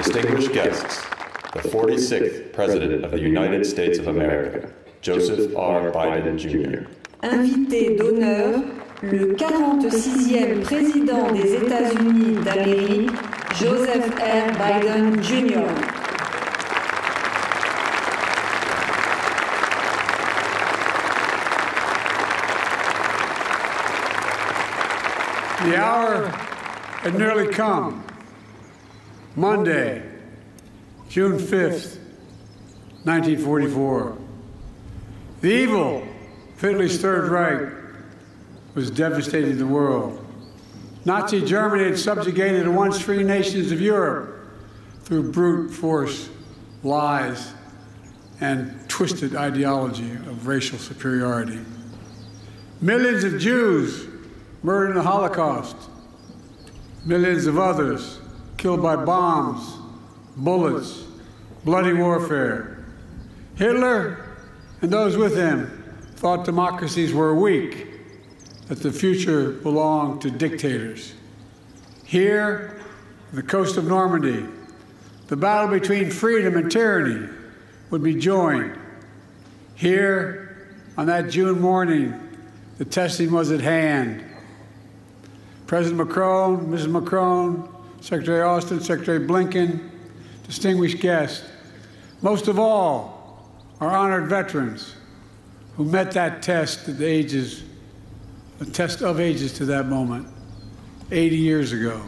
Distinguished guests, the 46th President of the United States of America, Joseph R. Biden, Jr. Invité d'honneur, le 46e Président des États-Unis d'Amérique, Joseph R. Biden, Jr. The hour had nearly come. Monday, June 5th, 1944. The evil of Hitler's Third Reich was devastating the world. Nazi Germany had subjugated the once free nations of Europe through brute force, lies, and twisted ideology of racial superiority. Millions of Jews murdered in the Holocaust. Millions of others killed by bombs, bullets, bloody warfare. Hitler and those with him thought democracies were weak, that the future belonged to dictators. Here, on the coast of Normandy, the battle between freedom and tyranny would be joined. Here, on that June morning, the testing was at hand. President Macron, Mrs. Macron, Secretary Austin, Secretary Blinken, distinguished guests, most of all, our honored veterans who met that test at the ages, a test of ages to that moment, 80 years ago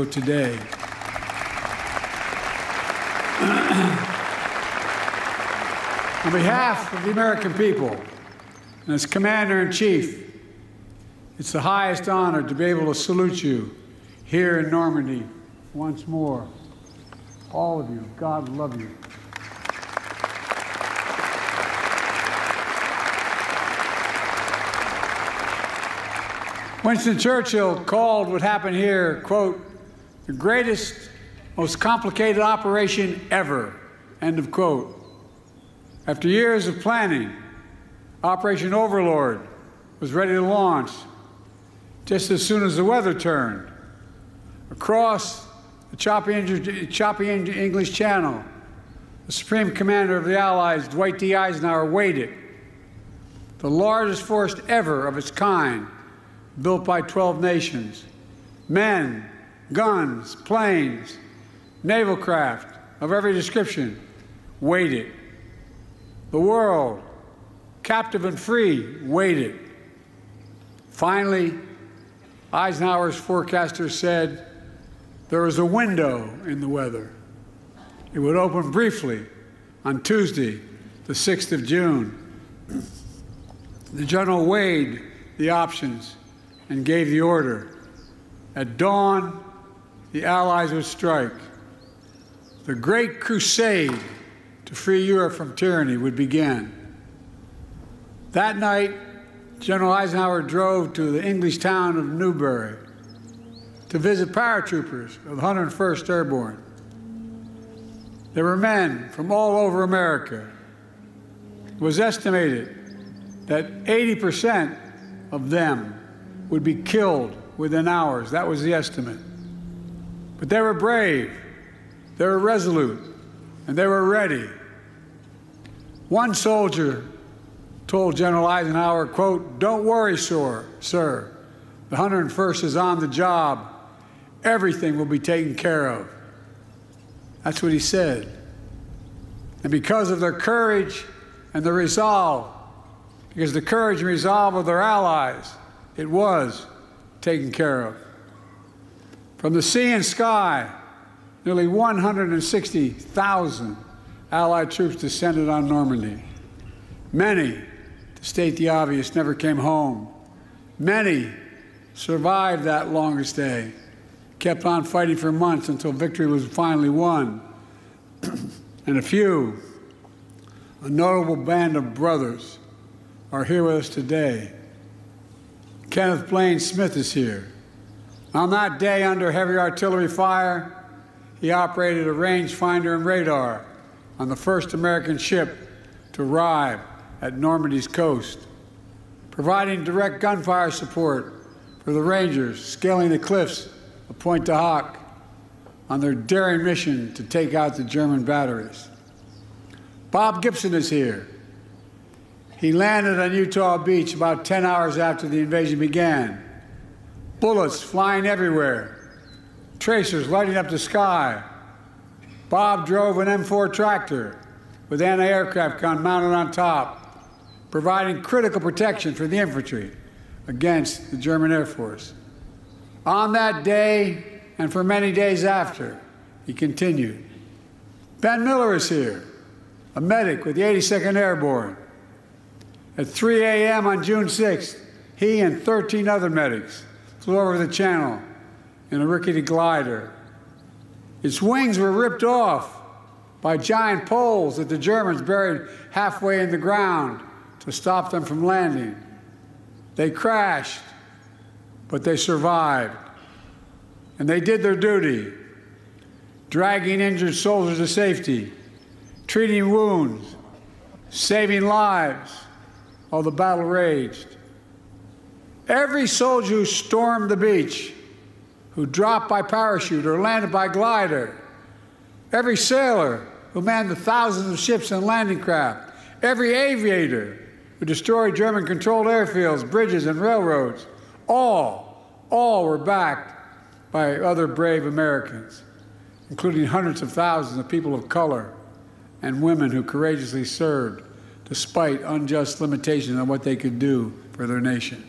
today. On behalf of the American people and as Commander-in-Chief, it's the highest honor to be able to salute you here in Normandy once more. All of you, God love you. Winston Churchill called what happened here, quote, the greatest, most complicated operation ever, end of quote. After years of planning, Operation Overlord was ready to launch just as soon as the weather turned. Across the choppy English Channel, the Supreme Commander of the Allies, Dwight D. Eisenhower, waited. The largest force ever of its kind, built by 12 nations. Men, guns, planes, naval craft of every description, waited. The world, captive and free, waited. Finally, Eisenhower's forecaster said there was a window in the weather. It would open briefly on Tuesday, the 6th of June. The general weighed the options and gave the order. At dawn, the Allies would strike. The great crusade to free Europe from tyranny would begin. That night, General Eisenhower drove to the English town of Newbury to visit paratroopers of the 101st Airborne. There were men from all over America. It was estimated that 80% of them would be killed within hours. That was the estimate. But they were brave, they were resolute, and they were ready. One soldier told General Eisenhower, quote, don't worry, sir. The 101st is on the job. Everything will be taken care of. That's what he said. And because of their courage and their resolve, because the courage and resolve of their allies, it was taken care of. From the sea and sky, nearly 160,000 Allied troops descended on Normandy. Many, to state the obvious, never came home. Many survived that longest day, kept on fighting for months until victory was finally won. And a few, a notable band of brothers, are here with us today. Kenneth Blaine Smith is here. On that day, under heavy artillery fire, he operated a rangefinder and radar on the first American ship to arrive at Normandy's coast, providing direct gunfire support for the Rangers scaling the cliffs of Pointe du Hoc. on their daring mission to take out the German batteries. Bob Gibson is here. He landed on Utah Beach about 10 hours after the invasion began. Bullets flying everywhere, tracers lighting up the sky. Bob drove an M4 tractor with anti-aircraft gun mounted on top, providing critical protection for the infantry against the German Air Force. On that day, and for many days after, he continued. Ben Miller is here, a medic with the 82nd Airborne. At 3 a.m. on June 6th, he and 13 other medics flew over the channel in a rickety glider. Its wings were ripped off by giant poles that the Germans buried halfway in the ground to stop them from landing. They crashed, but they survived. And they did their duty, dragging injured soldiers to safety, treating wounds, saving lives while the battle raged. Every soldier who stormed the beach, who dropped by parachute or landed by glider, every sailor who manned the thousands of ships and landing craft, every aviator who destroyed German-controlled airfields, bridges, and railroads, all were backed by other brave Americans, including hundreds of thousands of people of color and women who courageously served despite unjust limitations on what they could do for their nation.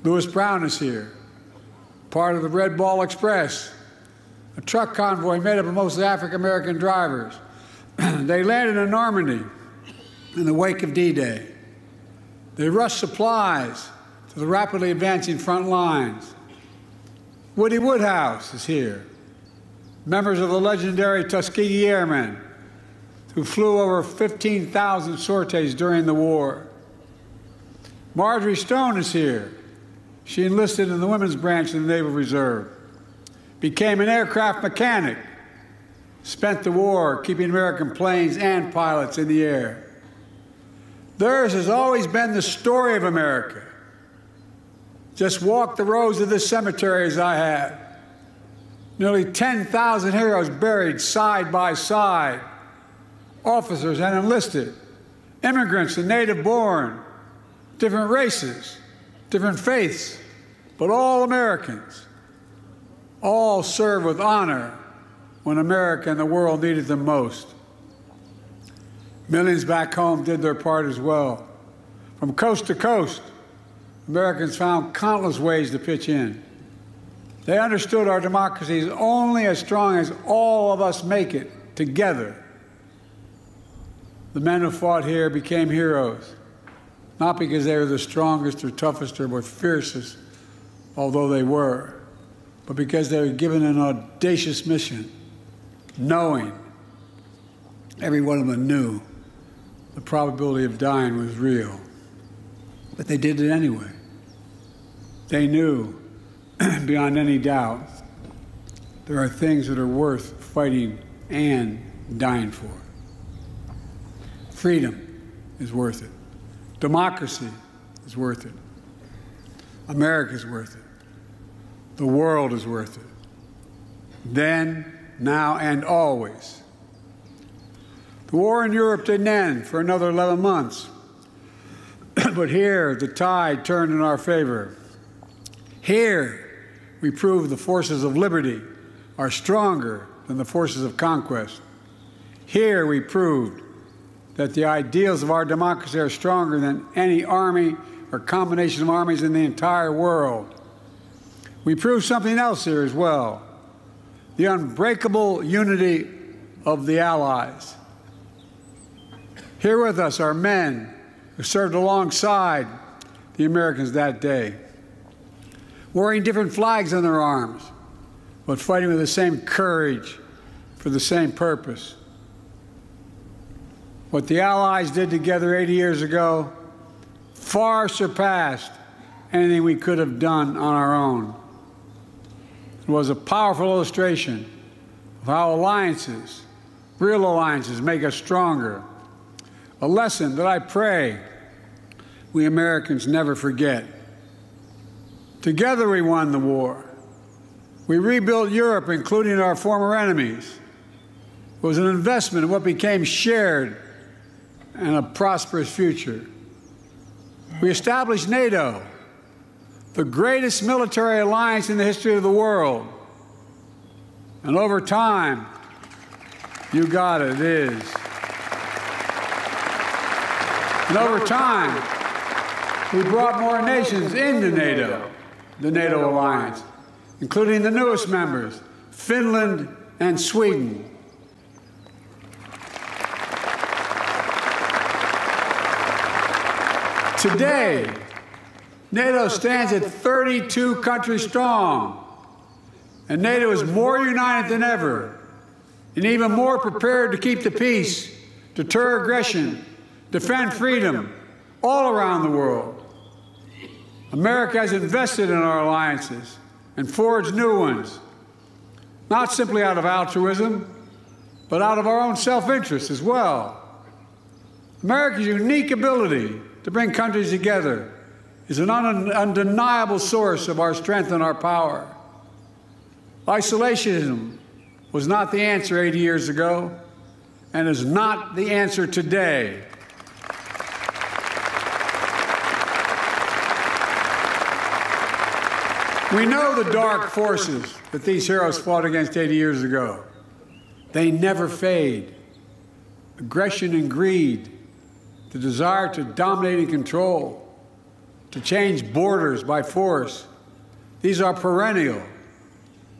Lewis Brown is here, part of the Red Ball Express, a truck convoy made up of mostly African-American drivers. They landed in Normandy in the wake of D-Day. They rushed supplies to the rapidly advancing front lines. Woody Woodhouse is here, members of the legendary Tuskegee Airmen, who flew over 15,000 sorties during the war. Marjorie Stone is here. She enlisted in the women's branch of the Naval Reserve, became an aircraft mechanic, spent the war keeping American planes and pilots in the air. Theirs has always been the story of America. Just walk the rows of this cemetery as I have. Nearly 10,000 heroes buried side by side, officers and enlisted, immigrants and native-born, different races, different faiths, but all Americans. All served with honor when America and the world needed them most. Millions back home did their part as well. From coast to coast, Americans found countless ways to pitch in. They understood our democracy is only as strong as all of us make it together. The men who fought here became heroes, not because they were the strongest or toughest or fiercest, although they were, but because they were given an audacious mission, knowing, every one of them knew, the probability of dying was real. But they did it anyway. They knew, beyond any doubt, there are things that are worth fighting and dying for. Freedom is worth it. Democracy is worth it. America is worth it. The world is worth it. Then, now, and always. The war in Europe didn't end for another 11 months. But here, the tide turned in our favor. Here, we proved the forces of liberty are stronger than the forces of conquest. Here, we proved that the ideals of our democracy are stronger than any army or combination of armies in the entire world. We proved something else here as well, the unbreakable unity of the Allies. Here with us are men who served alongside the Americans that day, wearing different flags on their arms, but fighting with the same courage for the same purpose. What the Allies did together 80 years ago far surpassed anything we could have done on our own. It was a powerful illustration of how alliances, real alliances, make us stronger. A lesson that I pray we Americans never forget. Together we won the war. We rebuilt Europe, including our former enemies. It was an investment in what became shared and a prosperous future. We established NATO, the greatest military alliance in the history of the world. And over time, you got it, it is. And over time, we brought more nations into NATO, the NATO alliance, including the newest members, Finland and Sweden. Today, NATO stands at 32 countries strong, and NATO is more united than ever, and even more prepared to keep the peace, deter aggression, defend freedom all around the world. America has invested in our alliances and forged new ones, not simply out of altruism, but out of our own self-interest as well. America's unique ability to bring countries together is an undeniable source of our strength and our power. Isolationism was not the answer 80 years ago and is not the answer today. We know the dark forces that these heroes fought against 80 years ago. They never fade. Aggression and greed, the desire to dominate and control, to change borders by force, these are perennial.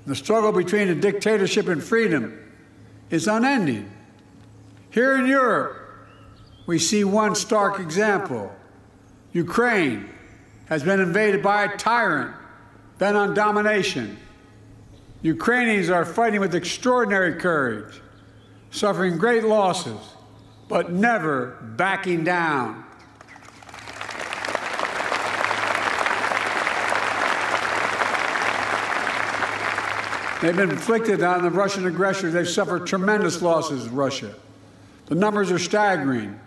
The struggle between a dictatorship and freedom is unending. Here in Europe, we see one stark example. Ukraine has been invaded by a tyrant bent on domination. Ukrainians are fighting with extraordinary courage, suffering great losses, but never backing down. They've been inflicted on the Russian aggressors. They've suffered tremendous losses, Russia. The numbers are staggering.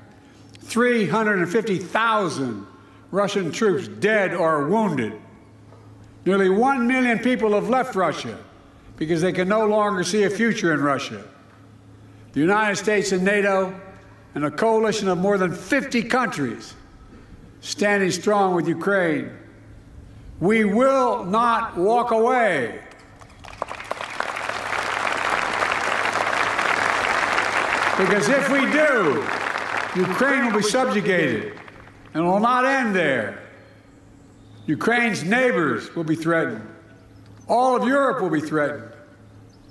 350,000 Russian troops dead or wounded. Nearly 1 million people have left Russia because they can no longer see a future in Russia. The United States and NATO and a coalition of more than 50 countries standing strong with Ukraine. We will not walk away. Because if we do, Ukraine will be subjugated and will not end there. Ukraine's neighbors will be threatened. All of Europe will be threatened.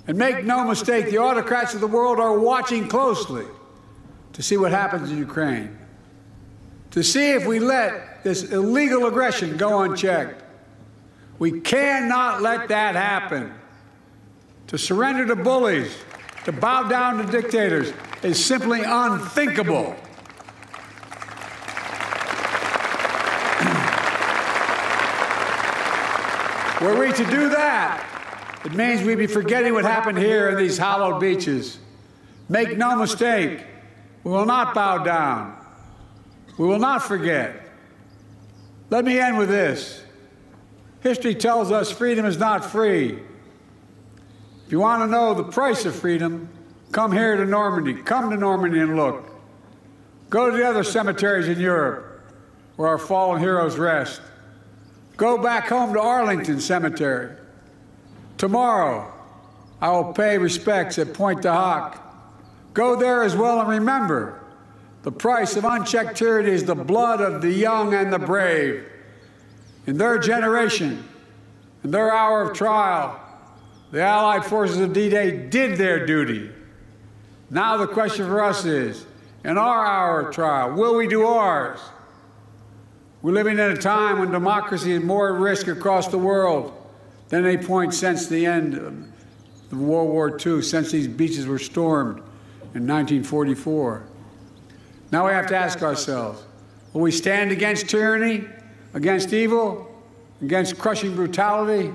And make no mistake, the autocrats of the world are watching closely to see what happens in Ukraine, to see if we let this illegal aggression go unchecked. We cannot let that happen. To surrender to bullies, to bow down to dictators, is simply unthinkable. Were we to do that, it means we'd be forgetting what happened here in these hallowed beaches. Make no mistake, we will not bow down. We will not forget. Let me end with this. History tells us freedom is not free. If you want to know the price of freedom, come here to Normandy. Come to Normandy and look. Go to the other cemeteries in Europe where our fallen heroes rest. Go back home to Arlington Cemetery. Tomorrow, I will pay respects at Pointe du Hoc. Go there as well and remember, the price of unchecked tyranny is the blood of the young and the brave. In their generation, in their hour of trial, the Allied forces of D-Day did their duty. Now the question for us is, in our hour of trial, will we do ours? We're living in a time when democracy is more at risk across the world than any point since the end of World War II, since these beaches were stormed in 1944. Now we have to ask ourselves, will we stand against tyranny, against evil, against crushing brutality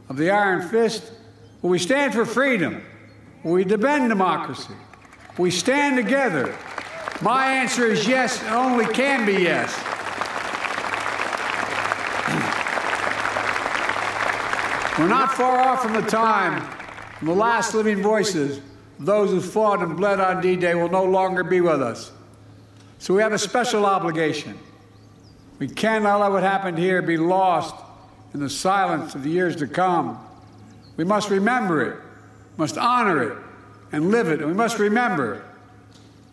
of the iron fist? Will we stand for freedom? Will we defend democracy? Will we stand together? My answer is yes, and only can be yes. We're not far off from the time when the last living voices of those who fought and bled on D-Day will no longer be with us. So we have a special obligation. We cannot let what happened here be lost in the silence of the years to come. We must remember it, must honor it, and live it. And we must remember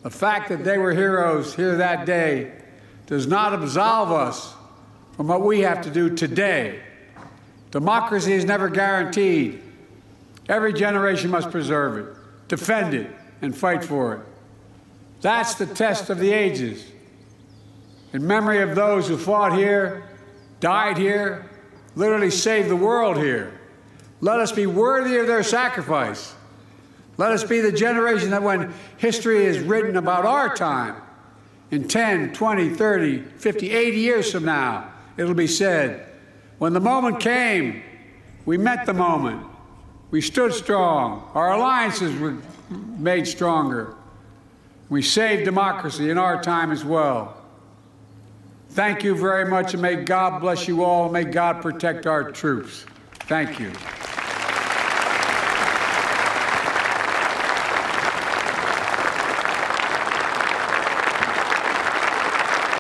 the fact that they were heroes here that day does not absolve us from what we have to do today. Democracy is never guaranteed. Every generation must preserve it, defend it, and fight for it. That's the test of the ages. In memory of those who fought here, died here, literally saved the world here, let us be worthy of their sacrifice. Let us be the generation that when history is written about our time, in 10, 20, 30, 50, 80 years from now, it'll be said, when the moment came, we met the moment. We stood strong. Our alliances were made stronger. We saved democracy in our time as well. Thank you very much, and may God bless you all. May God protect our troops. Thank you.